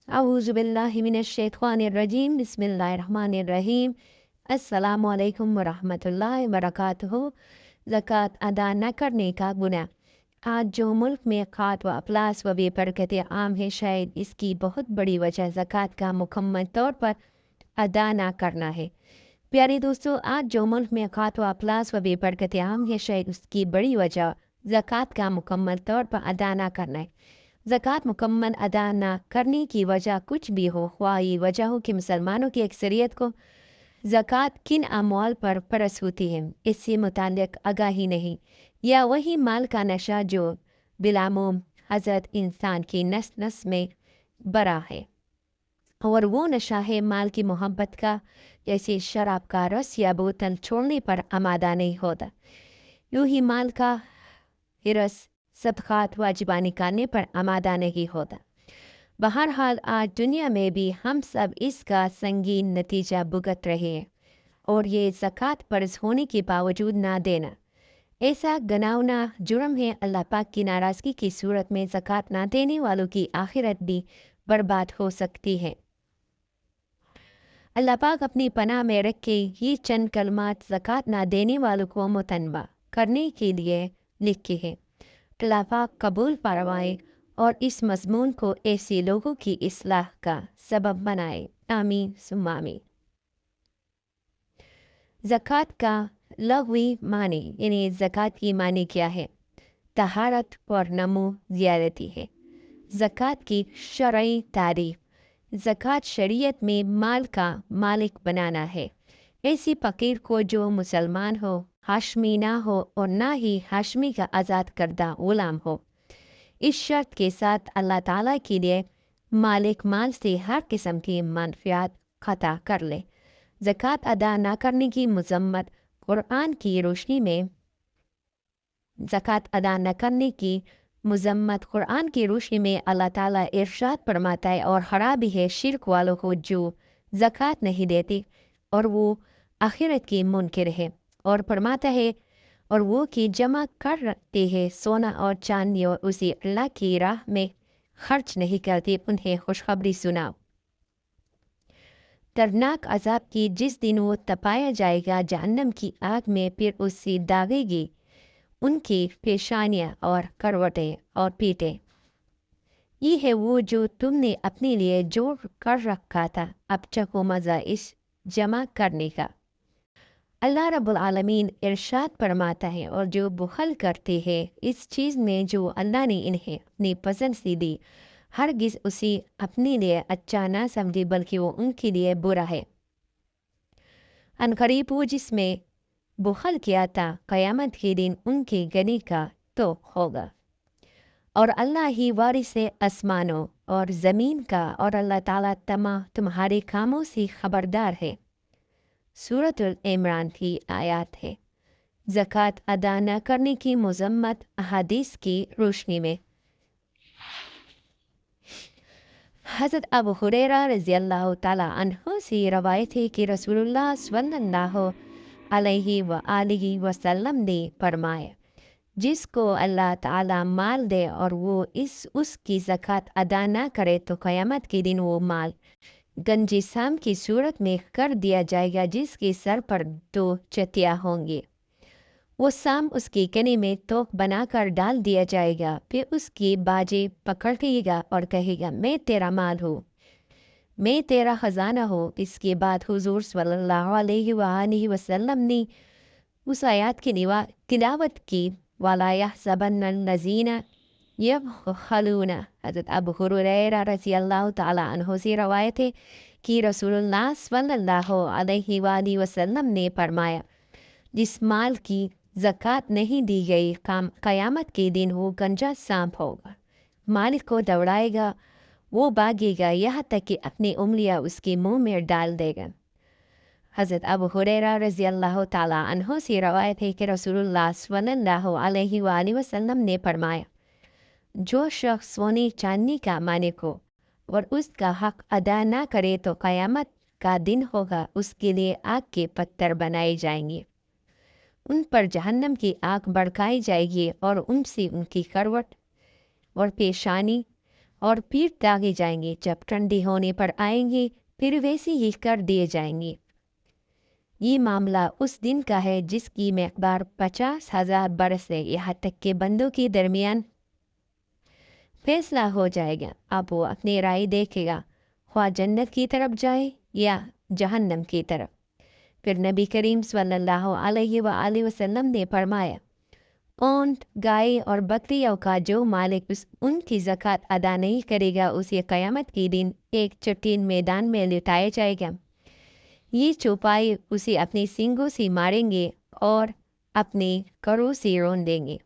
अऊज़ु बिल्लाहि मिनश शैतानिर रजीम बिस्मिल्लाहिर्रहमानिर रहीम अस्सलामु अलैकुम व रहमतुल्लाहि व बरकातुहू। ज़कात अदा न करने का गुनाह। आज जो मुल्क में ख़ात व अफलास व बेबरकत आम है, शायद इसकी बहुत बड़ी वजह ज़कात का मुकम्मल तौर पर अदा न करना है। प्यारे दोस्तों, आज जो मुल्क में ख़ात व अफलास व बेबरकत आम है, शायद उसकी बड़ी वजह ज़कात का मुकम्मल तौर पर अदा न करना है। ज़कात मुकम्मल अदा न करने की वजह कुछ भी हो, ख्वाह ये वजह हो कि मुसलमानों की अक्सरियत को ज़कात किन अमवाल पर फ़र्ज़ होती है, इससे मुताल्लिक़ आगाही नहीं, या वही माल का नशा जो बिलामूम हज़रत इंसान की नस नस में बरा है, और वो नशा है माल की मोहब्बत का, जैसे शराब का रस या बोतल छोड़ने पर आमादा नहीं होता। यूँ ही माल का हिरस सदक़ात वाजिबानी करने पर आमादा नहीं होता। बहरहाल आज दुनिया में भी हम सब इसका संगीन नतीजा भुगत रहे हैं, और ये ज़कात फ़र्ज़ होने के बावजूद ना देना ऐसा घिनौना जुर्म है। अल्लाह पाक की नाराज़गी की सूरत में ज़कात ना देने वालों की आखिरत भी बर्बाद हो सकती है। अल्लाह पाक अपनी पनाह में रख के ये चंद कलमात ज़कात ना देने वालों को मुतनबा करने के लिए लिखे हैं। अल्लाह पाक कबूल फरमाए और इस मज़मून को ऐसे लोगों की इस्लाह का सबब बनाए। आमीन सुम्मा आमीन। ज़कात का लग़वी मानी, यानी ज़कात की मानी क्या है? तहारत और नमो ज़ियादती है। ज़कात की शरई तारीफ़। ज़कात शरीयत में माल का मालिक बनाना है। ऐसी फ़कीर को जो मुसलमान हो, हाशमी ना हो और ना ही हाशमी का आज़ाद करदा ग़ुलाम हो। इस शर्त के साथ अल्लाह ताला के लिए मालिक माल से हर किस्म की मनफ़ियात ख़ता कर ले। ज़कात अदा न करने की मज़म्मत कुरान की रोशनी में ज़कात अदा न करने की मज़म्मत कुरान की रोशनी में अल्लाह ताला इरशाद फरमाता है, और खराबी है शिर्क वालों को जो ज़कात नहीं देते और वो आखिरत के मुनकिर है। और फरमाता है, और वो कि जमा करते हैं सोना और चांदी और उसी अल्लाह की राह में खर्च नहीं करते, उन्हें खुशखबरी सुनाओ दर्दनाक अजाब की, जिस दिन वो तपाया जाएगा जहन्नम की आग में, फिर उससे दागेगी उनकी पेशानियाँ और करवटें और पीठें। ये है वो जो तुमने अपने लिए जोड़ कर रखा था, अब चखो मज़ा इस जमा करने का। अल्लाह रब्बुल आलमीन इरशाद फरमाता है, और जो बुखल करते हैं इस चीज़ में जो अल्लाह ने इन्हें अपनी पसंद से दी, हरगिज़ उसे अपने लिए अच्छा ना समझे, बल्कि वो उनके लिए बुरा है। अनकरीब वो जिसमें बुखल किया था, क़यामत के दिन उनके गनी का तो होगा। और अल्लाह ही वारिस है आसमानों और ज़मीन का, और अल्लाह ताला तुम्हारे कामों से खबरदार है। सूरतुल इमरान की आयत है। ज़कात अदा न करने की मज़म्मत अहादीस की रोशनी में। हज़रत अबू हुरैरा रज़ियल्लाहु ताला अन्हु से रवायत है कि रसूलुल्लाह स्वल्लल्लाहु अलैहि व आलिहि वसल्लम ने फरमाया, जिसको अल्लाह ताला माल दे और वो उसकी ज़कात अदा न करे, तो क़यामत के दिन वो माल गंजी साम की सूरत में कर दिया जाएगा, जिसके सर पर 2 चतियाँ होंगी। वो साम उसके गने में तोक बनाकर डाल दिया जाएगा, फिर उसकी बाजे पकड़ेगा और कहेगा, मैं तेरा माल हूँ, मैं तेरा ख़जाना हूँ। इसके बाद हुज़ूर सल्लल्लाहु अलैहि वसल्लम ने उस आयत की तिलावत की, वला यहसबन्नल्लज़ीना यबख़लूना। हज़रत अबू हुरैरा रज़ियल्लाहु ताला अन्हु से रवायत है कि रसूलुल्लाह सल्लल्लाहु अलैहि वसल्लम ने फरमाया, जिस माल की ज़कात नहीं दी गई, क़यामत के दिन वो गंजा सांप होगा। मालिक को दौड़ाएगा, वो भागेगा यहाँ तक कि अपनी उंगलियाँ उसके मुंह में डाल देगा। हज़रत अबू हुरैरा रज़ियल्लाहु ताला अन्हु से रवायत है कि रसूलुल्लाह सल्लल्लाहु अलैहि वसल्लम ने फरमाया, जो शख्स सोने चांदी का मालिक हो और उसका हक अदा ना करे, तो क़यामत का दिन होगा, उसके लिए आग के पत्थर बनाए जाएंगे, उन पर जहन्नम की आग भड़काई जाएगी, और उनसे उनकी करवट और पेशानी اور پھر داغے جائیں گے، جب ٹھنڈی ہونے پر آئیں گے پھر ویسی ہی کر دیے جائیں گے۔ یہ معاملہ اس دن کا ہے جس کی مقدار 50,000 برس ہے، یہاں تک کہ بندوں کے درمیان فیصلہ ہو جائے گا۔ اب وہ اپنی رائے دیکھے گا، خواہ جنت کی طرف جائے یا جہنم کی طرف۔ پھر نبی کریم صلی اللہ علیہ وآلہ وسلم نے فرمایا، اونٹ، گائے اور بکریوں کا جو مالک ان کی زکوٰۃ ادا نہیں کرے گا اسے قیامت کے دن ایک چٹین میدان میں لٹایا جائے گا۔ یہ چوپائے اسے اپنے سینگوں سے ماریں گے اور اپنے کروں سے رون دیں گے۔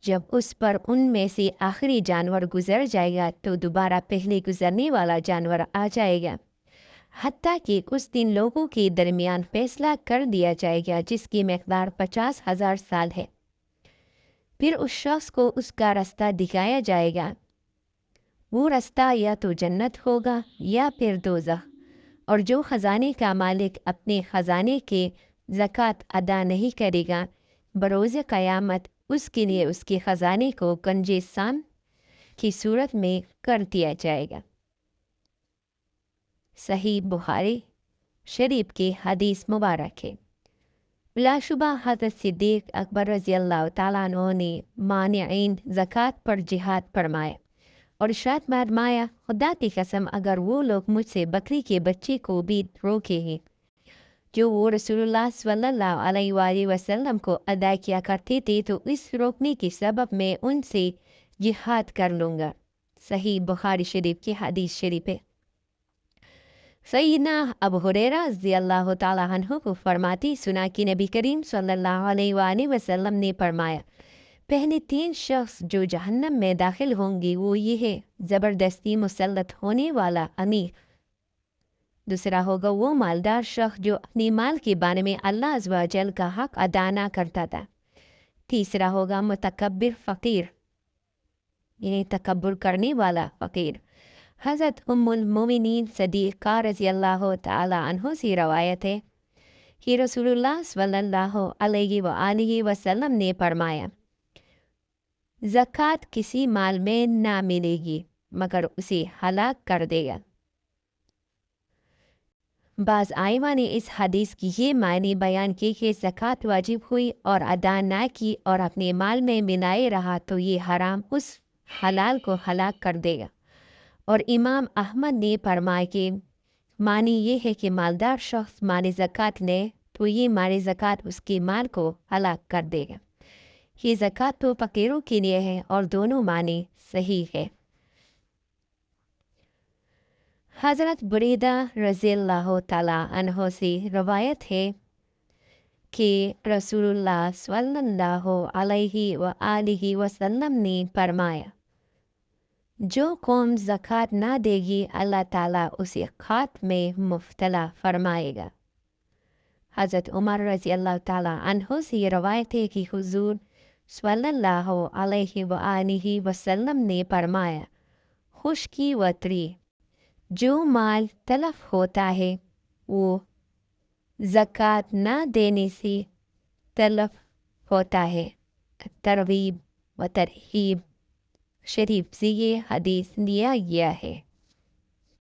جب اس پر ان میں سے آخری جانور گزر جائے گا تو دوبارہ پہلے گزرنے والا جانور آ جائے گا، حتیٰ کہ اس دن لوگوں کے درمیان فیصلہ کر دیا جائے گا جس کی مقدار 50,000 سال ہے۔ پھر اس شخص کو اس کا رستہ دکھایا جائے گا، وہ رستہ یا تو جنت ہوگا یا پھر دوزخ، اور جو خزانے کا مالک اپنے خزانے کے زکوٰۃ ادا نہیں کرے گا بروز قیامت اس کے لیے اس کے خزانے کو کنج سام کی صورت میں کر دیا جائے گا۔ صحیح بخاری شریف کی حدیث مبارک ہے۔ بلا شبہ حضرت صدیق اکبر رضی اللہ تعالیٰ عنہ نے مانعین زکوٰۃ پر جہاد فرمایا اور ارشاد فرمایا، خدا کی قسم اگر وہ لوگ مجھ سے بکری کے بچے کو بھی روکے ہیں جو وہ رسول اللہ صلی اللہ علیہ وآلہ وسلم کو ادا کیا کرتے تھے تو اس روکنے کے سبب میں ان سے جہاد کر لوں گا۔ صحیح بخاری شریف کی حدیث شریف ہے۔ سیدنا ابو ہریرہ رضی اللہ تعالیٰ عنہ کو فرماتی سنا کہ نبی کریم صلی اللہ علیہ وآلہ وسلم نے فرمایا، پہلے 3 شخص جو جہنم میں داخل ہوں گے وہ یہ ہے، زبردستی مسلط ہونے والا امیر، دوسرا ہوگا وہ مالدار شخص جو اپنی مال کے بارے میں اللہ عز و جل کا حق ادا نہ کرتا تھا، تیسرا ہوگا متکبر فقیر، یعنی تکبر کرنے والا فقیر۔ حضرت ام المومنین صدیقہ رضی اللہ تعالی عنہ سے روایت ہے کہ رسول اللہ صلی اللہ علیہ وآلہ وسلم نے فرمایا، زکوٰۃ کسی مال میں نہ ملے گی مگر اسے ہلاک کر دے گا۔ بعض ائمہ نے اس حدیث کی یہ معنی بیان کی کہ زکوٰۃ واجب ہوئی اور ادا نہ کی اور اپنے مال میں ملائے رہا تو یہ حرام اس حلال کو ہلاک کر دے گا، اور امام احمد نے فرمایا کہ معنی یہ ہے کہ مالدار شخص مال زکوٰۃ لے تو یہ مال زکوٰۃ اس کے مال کو ہلاک کر دے گا۔ یہ زکوٰۃ تو فقیروں کے لیے ہے اور دونوں معنی صحیح ہے۔ حضرت بریدہ رضی اللہ تعالیٰ عنہ سے روایت ہے کہ رسول اللہ صلی اللہ علیہ وآلہ وسلم نے فرمایا، جو قوم زکوٰۃ نہ دے گی اللہ تعالیٰ اسے خاک میں مبتلا فرمائے گا۔ حضرت عمر رضی اللہ تعالیٰ عنہ سے یہ روایت ہے کہ حضور صلی اللہ علیہ وآلہ وسلم نے فرمایا، خشکی و تری جو مال تلف ہوتا ہے وہ زکوٰۃ نہ دینے سے تلف ہوتا ہے۔ ترغیب و ترہیب شریف سے یہ حدیث لیا گیا ہے۔